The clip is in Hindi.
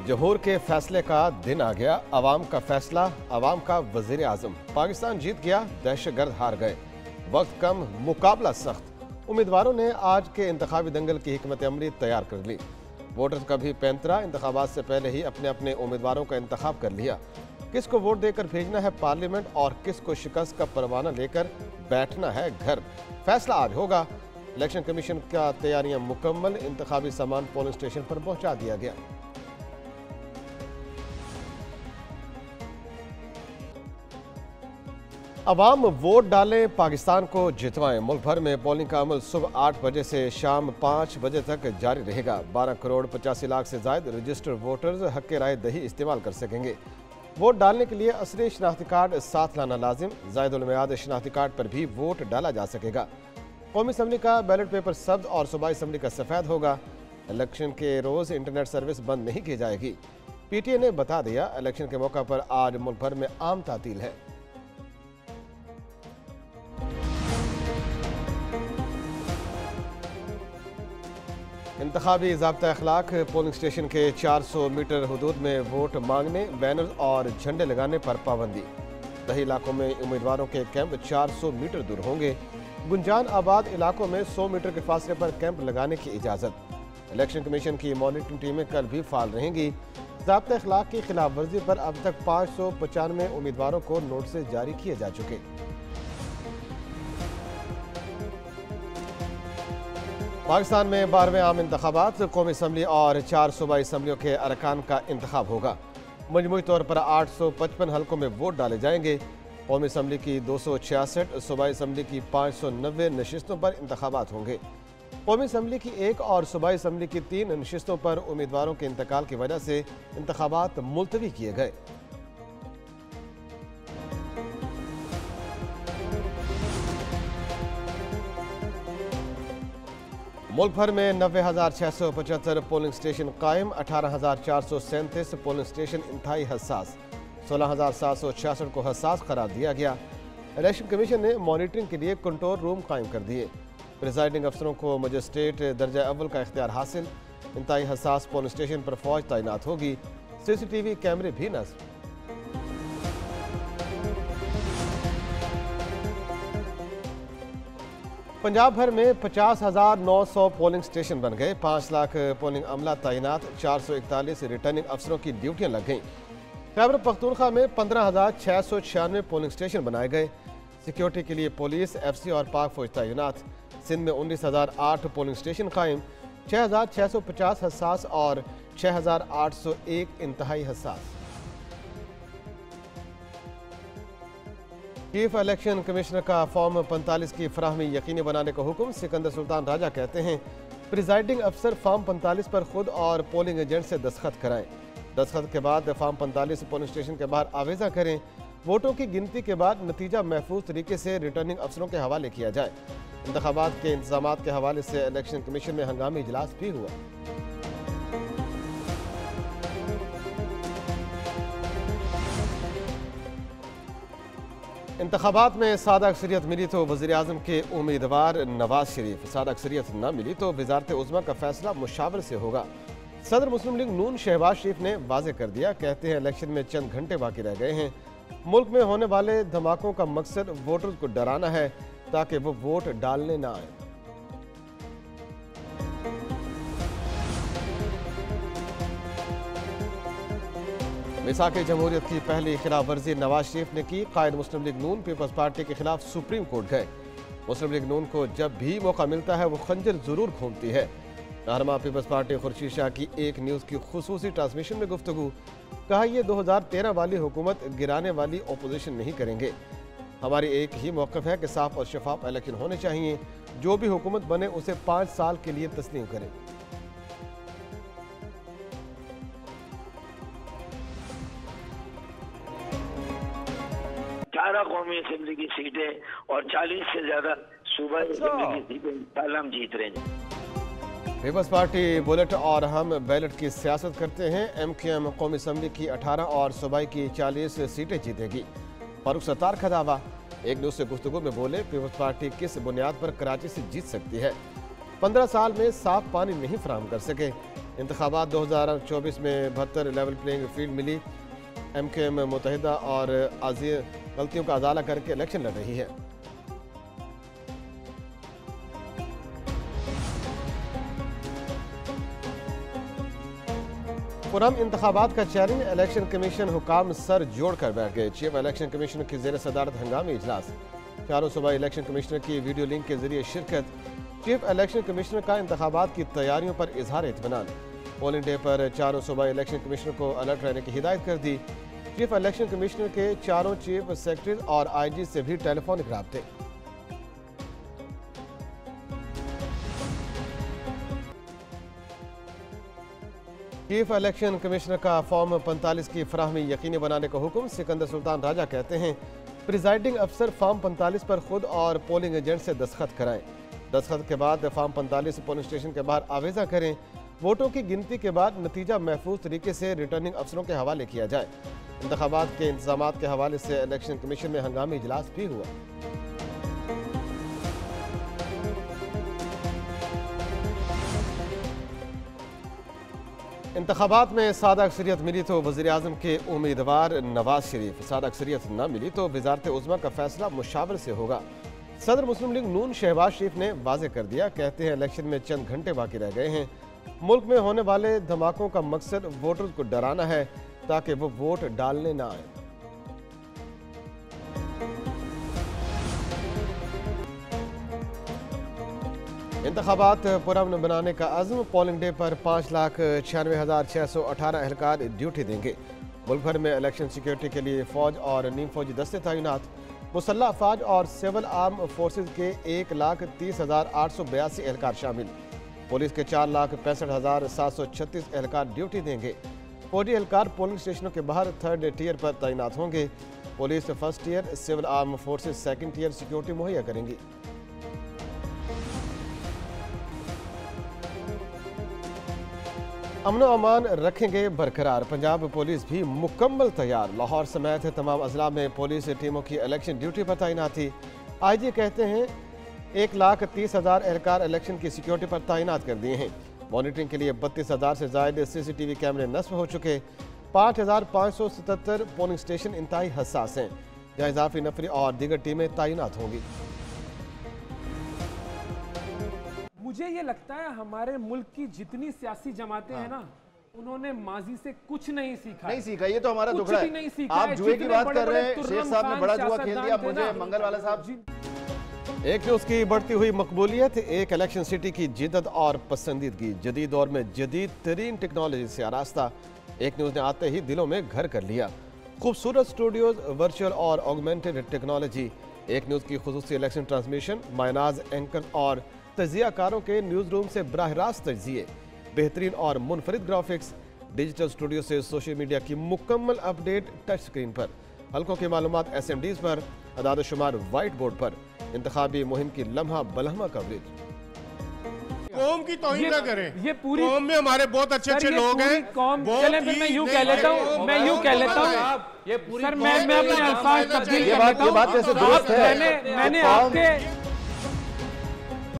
जमहूर के फैसले का दिन आ गया। अवाम का फैसला, अवाम का वजीर आजम। पाकिस्तान जीत गया, दहशतगर्द हार गए। वक्त कम, मुकाबला सख्त। उम्मीदवारों ने आज के इंतखाबी दंगल की हिकमत अमली तैयार कर ली। वोटर्स का भी पैंतरा इंतखाबात से पहले ही अपने अपने उम्मीदवारों का इंतखाब कर लिया। किसको वोट देकर भेजना है पार्लियामेंट और किसको शिकस्त का परवाना लेकर बैठना है घर, फैसला आज होगा। इलेक्शन कमीशन का तैयारियां मुकम्मल। इंतखाबी सामान पोलिंग स्टेशन पर पहुंचा दिया गया। अवाम वोट डालें, पाकिस्तान को जितवाएं। मुल्क भर में पोलिंग का अमल सुबह 8 बजे से शाम 5 बजे तक जारी रहेगा। 12 करोड़ 85 लाख से ज्यादा रजिस्टर्ड वोटर्स हक राय दही इस्तेमाल कर सकेंगे। वोट डालने के लिए असली शनाख्ती कार्ड साथ लाना लाजिम। ज़ायदुल मियाद शनाख्ती कार्ड पर भी वोट डाला जा सकेगा। कौमी असम्बली का बैलेट पेपर सब्ज और सूबाई असम्बली का सफ़ेद होगा। इलेक्शन के रोज़ इंटरनेट सर्विस बंद नहीं की जाएगी। PTA ने बता दिया, इलेक्शन के मौका पर आज मुल्क भर में आम तातील है। इंतखाबी ज़ाब्ता अखलाक। पोलिंग स्टेशन के 400 मीटर हदूद में वोट मांगने, बैनर और झंडे लगाने पर पाबंदी। दही इलाकों में उम्मीदवारों के कैंप 400 मीटर दूर होंगे। गुंजान आबाद इलाकों में 100 मीटर के फासले पर कैंप लगाने की इजाज़त। इलेक्शन कमीशन की मॉनिटरिंग टीमें कल भी फाल रहेंगी। ज़ाब्ता अखलाक की खिलाफ वर्जी पर अब तक 595 उम्मीदवारों को नोटिस जारी किए जा चुके। पाकिस्तान में 12वें आम इंतखाबात। कौमी असम्बली और 4 सूबाई असम्बलियों के अरकान का इंतखाब होगा। मजमूई तौर पर 855 हल्कों में वोट डाले जाएंगे। कौमी असम्बली की 266, सूबाई असम्बली की 590 नशिस्तों पर इंतखाबात होंगे। कौमी असम्बली की 1 और सूबाई असम्बली की 3 नशिस्तों पर उम्मीदवारों के इंतकाल की वजह से इंतखाबात मुलतवी किए गए। मुल्क भर में 90,675 पोलिंग स्टेशन कायम। 18,437 पोलिंग स्टेशन इंतहाई हसास। 16,766 को हसास करार दिया गया। इलेक्शन कमीशन ने मॉनिटरिंग के लिए कंट्रोल रूम कायम कर दिए। प्रिजाइडिंग अफसरों को मजिस्ट्रेट दर्जा अव्वल का इख्तियार हासिल। इंतहाई हसास पोलिंग स्टेशन पर फौज तैनात होगी। CCTV कैमरे भी नस्ब। पंजाब भर में 50,900 पोलिंग स्टेशन बन गए। 5 लाख पोलिंग अमला तैनात। 441 रिटर्निंग अफसरों की ड्यूटियां लग गईं। खैबर पख्तूनख्वा में 15,696 पोलिंग स्टेशन बनाए गए। सिक्योरिटी के लिए पुलिस, FC और पाक फौज तैनात। सिंध में 19,008 पोलिंग स्टेशन कायम। 6,650 हसास और 6,801 इंतहाई हसास। चीफ इलेक्शन कमिश्नर का फॉर्म 45 की फराहमी यकीनी बनाने का हुक्म। सिकंदर सुल्तान राजा कहते हैं, प्रिजाइडिंग अफसर फॉर्म 45 पर खुद और पोलिंग एजेंट से दस्तखत कराएं। दस्तखत के बाद फॉर्म 45 पोलिंग स्टेशन के बाहर आवेजा करें। वोटों की गिनती के बाद नतीजा महफूज तरीके से रिटर्निंग अफसरों के हवाले किया जाए। इंतखाबात के इंतजाम के हवाले से इलेक्शन कमीशन में हंगामी इजलास भी हुआ। इंतखाबात में सादा अक्सरियत मिली तो वज़ीर आज़म के उम्मीदवार नवाज शरीफ, सादा अक्सरियत न मिली तो वज़ारत उज़्मा का फैसला मुशावरे से होगा। सदर मुस्लिम लीग नून शहबाज शरीफ ने वाज़ेह कर दिया। कहते हैं, इलेक्शन में चंद घंटे बाकी रह गए हैं। मुल्क में होने वाले धमाकों का मकसद वोटर्स को डराना है ताकि वो वोट डालने ना आए। मिसाक जमहूरियत की पहली खिलाफ वर्जी नवाज शरीफ ने की। कायद मुस्लिम लीग नून पीपल्स पार्टी के खिलाफ सुप्रीम कोर्ट गए। मुस्लिम लीग नून को जब भी मौका मिलता है वो खंजर जरूर घूमती है। रहनुमा पीपल्स पार्टी खुर्शीद शाह की एक न्यूज़ की खुसूसी ट्रांसमिशन में गुफ्तगू। कहा, ये 2013 वाली हुकूमत गिराने वाली ओपोजिशन नहीं करेंगे। हमारी एक ही मौक़िफ़ है कि साफ और शफाफ इलेक्शन होने चाहिए। जो भी हुकूमत बने उसे 5 साल के लिए तस्लीम करें। 18 कौमी असेंबली की सीटें और 40 से ज्यादा सूबाई असेंबली की सीटें हम जीत रहे हैं। पीपल्स पार्टी बुलेट और हम बैलेट की सियासत करते हैं। MQM कौमी असम्बली की 18 और सूबाई की 40 सीटें जीतेगी। फारूक सत्तार का दावा। एक न्यूज़ से गुफ्तगू में बोले, पीपल्स पार्टी किस बुनियाद पर कराची से जीत सकती है? 15 साल में साफ पानी नहीं फराहम कर सके। इंतखाबात 2024 में 72 लेवल प्लेइंग फील्ड मिली। MKM मुत्तहिदा और गलतियों का अजाला करके इलेक्शन लड़ रही है। पुरम इंतखाबात का चैलेंज, इलेक्शन कमीशन हुकाम सर जोड़कर बैठ गए। चीफ इलेक्शन कमिश्नर की ज़ेर सदारत हंगामी इजलास। चारों सूबाई इलेक्शन कमिश्नर की वीडियो लिंक के जरिए शिरकत। चीफ इलेक्शन कमिश्नर का इंतखाबात की तैयारियों पर इजहार इत्मीनान। पोलिंग डे पर चारों सूबाई इलेक्शन कमिश्नर को अलर्ट रहने की हिदायत कर दी। चीफ इलेक्शन कमिश्नर के चारों चीफ सेक्रेटरी और IG से भी टेलीफोनिक राब्ते। चीफ इलेक्शन कमिश्नर का फॉर्म 45 की फराहमी यकीनी बनाने का हुक्म। सिकंदर सुल्तान राजा कहते हैं प्रिजाइडिंग अफसर फॉर्म 45 पर खुद और पोलिंग एजेंट से दस्तखत कराएं। दस्तखत के बाद फॉर्म 45 पोलिंग स्टेशन के बाहर आवेजा करें। वोटों की गिनती के बाद नतीजा महफूज तरीके से रिटर्निंग अफसरों के हवाले किया जाए। इंतखाबात के इंतजाम के हवाले से इलेक्शन कमीशन में हंगामी इजलास भी हुआ। इंतखाबात में सादा अक्सरियत मिली तो वज़ीर आज़म के उम्मीदवार नवाज शरीफ, सादा अक्सरियत न मिली तो वज़ारत उज़्मा का फैसला मुशावर से होगा। सदर मुस्लिम लीग नून शहबाज शरीफ ने वाज़े कर दिया। कहते हैं इलेक्शन में चंद घंटे बाकी रह गए हैं। मुल्क में होने वाले धमाकों का मकसद वोटर्स को डराना है ताकि वो वोट डालने ना आए। इंतखाबात पुरअमन बनाने का अज़्म। पोलिंग डे पर 5,96,618 एहलकार ड्यूटी देंगे। मुल्क भर में इलेक्शन सिक्योरिटी के लिए फ़ौज और नीम फौजी दस्ते तैनात। मुसल्लह अफवाज और सिविल आर्म फोर्सेज के 1,30,882 एहलकार शामिल। पुलिस के 4,65,736 एहलकार ड्यूटी देंगे। फौजी एहलकार पोलिंग स्टेशनों के बाहर 3rd टियर पर तैनात होंगे। Police 1st tier, civil arm forces 2nd tier security मुहैया करेंगी। अमन अमान रखेंगे बरकरार। पंजाब पुलिस भी मुकम्मल तैयार। लाहौर समेत तमाम अजला में पुलिस टीमों की इलेक्शन ड्यूटी पर तैनाती। IG कहते हैं 1,30,000 एहलकार इलेक्शन की सिक्योरिटी पर तैनात कर दिए हैं। मॉनिटरिंग के लिए 32,000 से ज़ायद CCTV कैमरे नस्ब हो चुके। 5,577 पोलिंग स्टेशन इंतहाई हसास हैं, जहाँ इजाफी नफरी और दीगर टीमें तैनात होंगी। मुझे ये लगता है हमारे मुल्क की जितनी सियासी जमातें हैं ना, उन्होंने माजी से कुछ नहीं सीखा। नहीं सीखा, ये तो हमारा दुखड़ा है। आप जुए की बात कर रहे हैं, शेख साहब ने बड़ा जुआ खेल दिया। मुझे मंगल वाला साहब, एक न्यूज़ की बढ़ती हुई मकबूलियत, एक इलेक्शन सिटी की जिद्दत और पसंदीदगी। जदीद दौर में जदीद तरीन टेक्नोलॉजी से आरास्ता एक न्यूज़ ने आते ही दिलों में घर कर लिया। खूबसूरत स्टूडियोज, वर्चुअल और ऑगमेंटेड टेक्नोलॉजी। एक न्यूज़ की खुसूसी इलेक्शन ट्रांसमिशन, मायनाज एंकर और तजियाकारों के न्यूज़ रूम से बराह रास्त तजिए, बेहतरीन और मुनफरिद ग्राफिक्स। डिजिटल स्टूडियो से सोशल मीडिया की मुकम्मल अपडेट टच स्क्रीन पर। हल्कों की मालूमात SMDs पर, अदाद शुमार वाइट बोर्ड पर। इंतखाबी मुहिम की लम्हा बलहमा कवरेज। कौम की तौहीन ना करें। ये पूरी कौम में हमारे बहुत अच्छे अच्छे लोग हैं। चलें फिर मैं यूं कह लेता हूं, सर मैं अपने अल्फाज तब्दील कर लेता हूं। ये बात कैसे दुरुस्त है? मैंने आपके